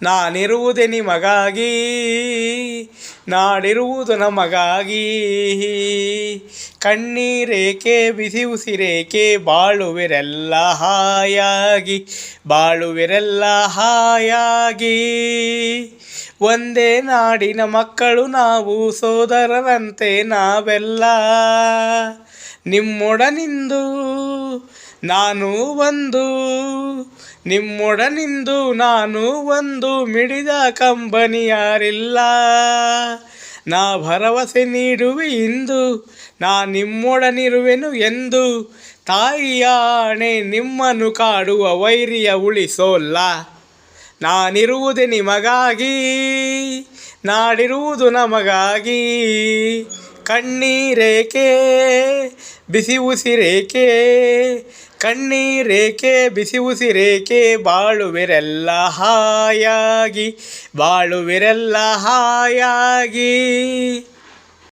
ನಾನಿರುವುದೇ ನಿಮಗಾಗಿ, ನಾಡಿರುವುದು ನಮಗಾಗಿ. ಕಣ್ಣೀರೇಕೆ ಬಿಸಿ ಉಸಿರೇಕೆ, ಬಾಳುವಿರೆಲ್ಲ ಹಾಯಾಗಿ, ಬಾಳುವಿರೆಲ್ಲ ಹಾಯಾಗಿ. ಒಂದೇ ನಾಡಿನ ಮಕ್ಕಳು ನಾವು, ಸೋದರರಂತೆ ನಾವೆಲ್ಲ. ನಿಮ್ಮೊಡನಿಂದು ನಾನು ಒಂದು, ನಿಮ್ಮೊಡನಿಂದು ನಾನು ಒಂದು, ಮಿಡಿದ ಕಂಬನಿ ಯಾರಿಲ್ಲ. ನಾ ಭರವಸೆ ನೀಡುವೆ ಇಂದು, ನಾ ನಿಮ್ಮೊಡನಿರುವೆನು ಎಂದು. ತಾಯಿಯ ಆಣೆ ನಿಮ್ಮನ್ನು ಕಾಡುವ ವೈರಿಯ ಉಳಿಸೋಲ್ಲ. ನಾನಿರುವುದೇ ನಿಮಗಾಗಿ, ನಾಡಿರುವುದು ನಮಗಾಗಿ. ಕಣ್ಣೀರೇಕೆ ಬಿಸಿ ಉಸಿರೇಕೆ, ಕಣ್ಣೀರೇಕೆ ಬಿಸಿ ಉಸಿರೇಕೆ, ಬಾಳುವಿರೆಲ್ಲ ಹಾಯಾಗಿ, ಬಾಳುವಿರೆಲ್ಲ ಹಾಯಾಗಿ.